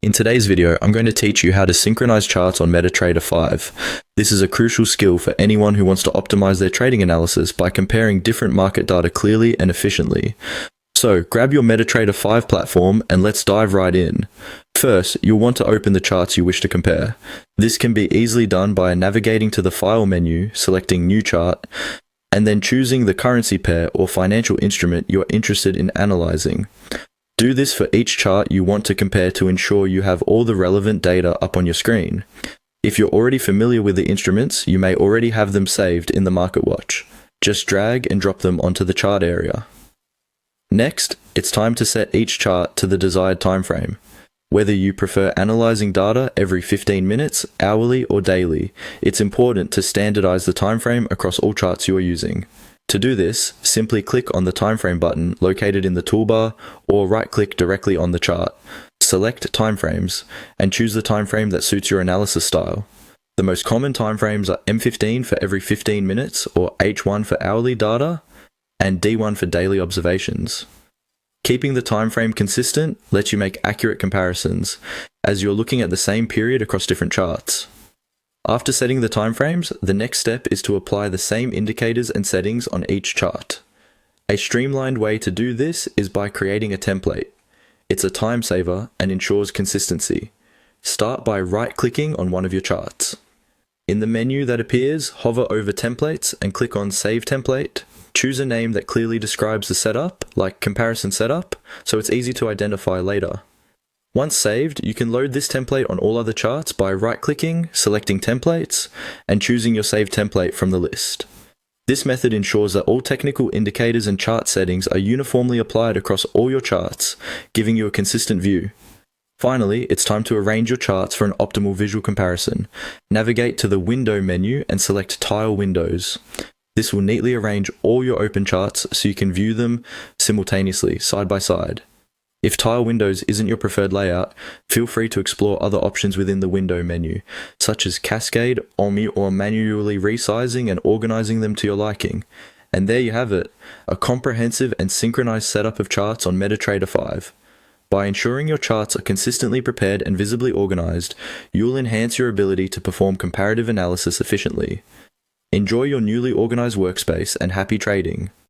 In today's video, I'm going to teach you how to synchronize charts on MetaTrader 5. This is a crucial skill for anyone who wants to optimize their trading analysis by comparing different market data clearly and efficiently. So, grab your MetaTrader 5 platform and let's dive right in. First, you'll want to open the charts you wish to compare. This can be easily done by navigating to the File menu, selecting New Chart, and then choosing the currency pair or financial instrument you're interested in analyzing. Do this for each chart you want to compare to ensure you have all the relevant data up on your screen. If you're already familiar with the instruments, you may already have them saved in the Market Watch. Just drag and drop them onto the chart area. Next, it's time to set each chart to the desired time frame. Whether you prefer analyzing data every 15 minutes, hourly, or daily, it's important to standardize the time frame across all charts you are using. To do this, simply click on the timeframe button located in the toolbar or right-click directly on the chart. Select timeframes and choose the timeframe that suits your analysis style. The most common timeframes are M15 for every 15 minutes or H1 for hourly data and D1 for daily observations. Keeping the timeframe consistent lets you make accurate comparisons as you're looking at the same period across different charts. After setting the timeframes, the next step is to apply the same indicators and settings on each chart. A streamlined way to do this is by creating a template. It's a time saver and ensures consistency. Start by right-clicking on one of your charts. In the menu that appears, hover over Templates and click on Save Template. Choose a name that clearly describes the setup, like Comparison Setup, so it's easy to identify later. Once saved, you can load this template on all other charts by right-clicking, selecting Templates, and choosing your saved template from the list. This method ensures that all technical indicators and chart settings are uniformly applied across all your charts, giving you a consistent view. Finally, it's time to arrange your charts for an optimal visual comparison. Navigate to the Window menu and select Tile Windows. This will neatly arrange all your open charts so you can view them simultaneously, side by side. If Tile Windows isn't your preferred layout, feel free to explore other options within the Window menu, such as Cascade, Omni, or manually resizing and organizing them to your liking. And there you have it, a comprehensive and synchronized setup of charts on MetaTrader 5. By ensuring your charts are consistently prepared and visibly organized, you'll enhance your ability to perform comparative analysis efficiently. Enjoy your newly organized workspace and happy trading.